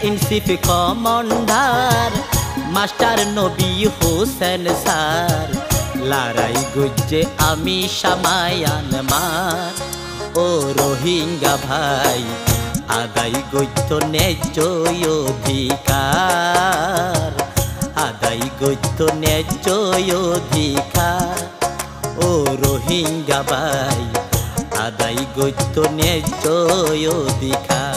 ইনসিফ commander master নবী Hossain sir লড়াই গুজে আমি সামায়ান মার ও রোহিঙ্গা ভাই আদায় গইত ন্যায্য অধিকার আদায় গইত ন্যায্য অধিকার ও রোহিঙ্গা ভাই আদায় গইত ন্যায্য অধিকার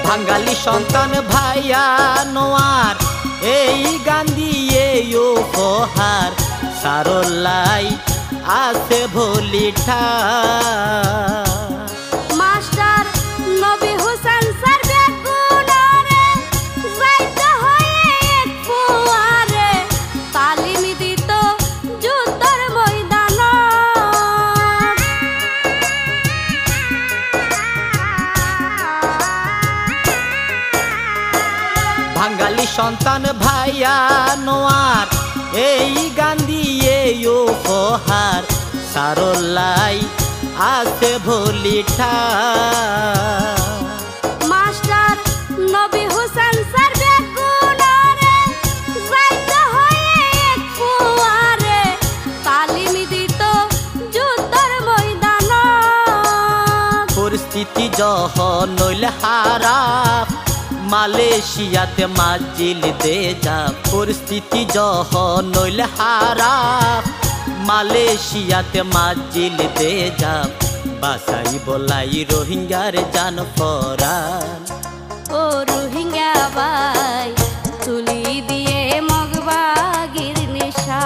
বাঙালি সন্তান ভাইয়া নোয়ার এই গান দিয়ে উপহার সারলাই আছে ভলিঠা মাস্টার নবী হোসেন স্যার বেগুনারে যাইতে হয় এক ফুয়ারে তালিম দিত যুদ্ধের ময়দান বাঙালি সন্তান ভাইয়া নোয়ার এই গান দিয়ে উপহার সারলাই আছে ভলিঠা মাস্টার নবী হোসেন স্যার বেগুনারে যাইতে হয় এক ফুয়ারে তালিম দিত যুদ্ধের ময়দান পরিস্থিতি যখন নইল হারাপ মালয়েশিয়াতে মাজিল দে যা পরিস্থিতি যখন নইল হারাপ মালয়েশিয়াতে মাজিল দে যা বাসাই বলাই রোহিঙ্গার জান ফরান ও রোহিঙ্গা ভাই তুলি দিয়ে মগবাগির নেশা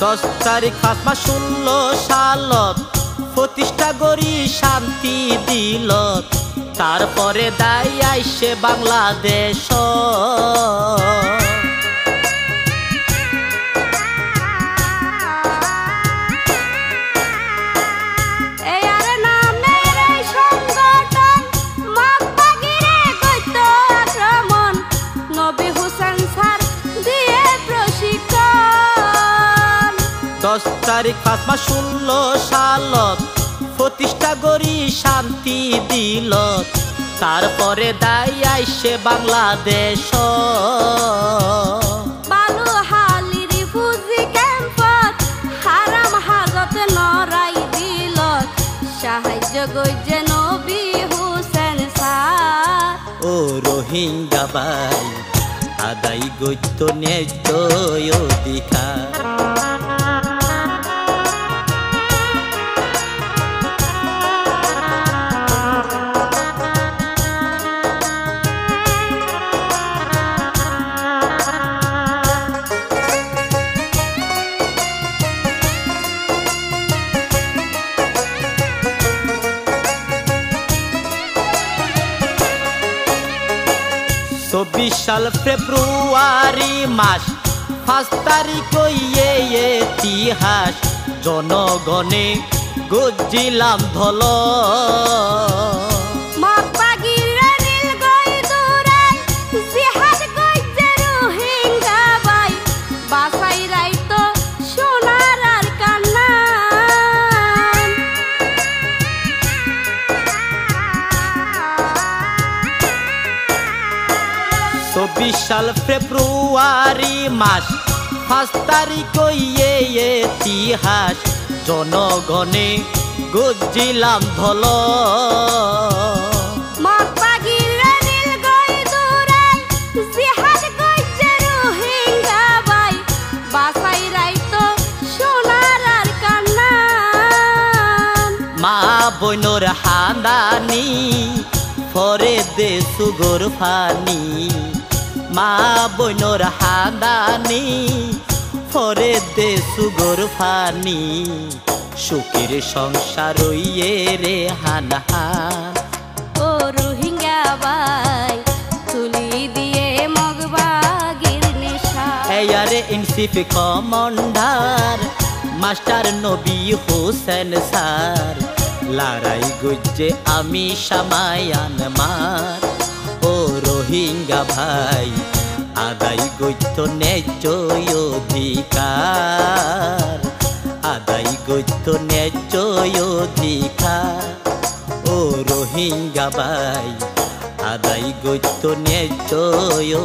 দশ তারিখ 5 মাস 16 সালত প্রতিষ্ঠা করি শান্তি দিলত তারপরে দায় আইসে বাংলাদেশ দশ তারিখ 5 মাস 16 সালত প্রতিষ্ঠা করি শান্তি দিলত তারপরে দায় আইসে বাংলাদেশ বালুহালি রিফিউজি ক্যাম্পত হারাম হাজত নরাই দিলত সাহায্য গইজে নবী হোসেন স্যার ও রোহিঙ্গা ভাই আদায় গইত ন্যায্য অধিকার সাল ফেব্রুয়ারি মাস 5 তারিখ ইতিহাস জনগণে গজিলাম ধল বিশাল ফেব্রুয়ারি মাস 5 তারিখ ইতিহাস জনগণে গজিলাম ধল মা বইনর হান্দানি ফরে দে সুগর ফানি মা বইনর হান্দানি ফরে দে সুগর ফানি সুখের সংসার রে হান হান ও রোহিঙ্গা ভাই তুলি দিয়ে মগবাগির নেশা এয়ারে ইনসিফ কমান্ডার মাস্টার নবী হোসেন স্যার লড়াই গুজে আমি সামায়ান মার ও রোহিঙ্গা ভাই আদায় গইত ন্যায্য অধিকার আদায় গইত ন্যায্য অধিকার ও রোহিঙ্গা ভাই আদায় গইত ন্যায্য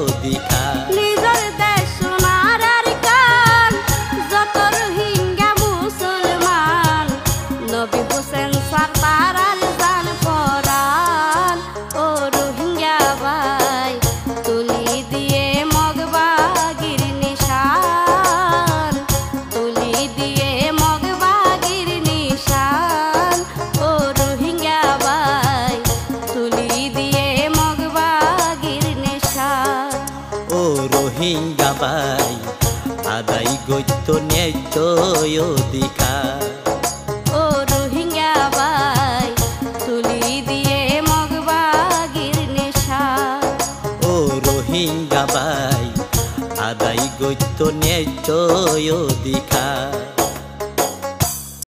অধিকার নিজের দেশ সোনার আর কান যত রোহিঙ্গা মুসলমান নবী হোসেন স্যার তার আর জান পরান ও রোহিঙ্গা ভাই তুলি দিয়ে মগবাগির নিশান তুলি দিয়ে মগবাগির নিশান ও রোহিঙ্গা ভাই তুলি দিয়ে মগবাগির নিশান ও রোহিঙ্গা ভাই আদায় গইত ন্যায্য অধিকার ও রোহিঙ্গা ভাই তুলি দিয়ে মগবাগির নিশান ও রোহিঙ্গা ভাই আদায় গইত ন্যায্য অধিকার।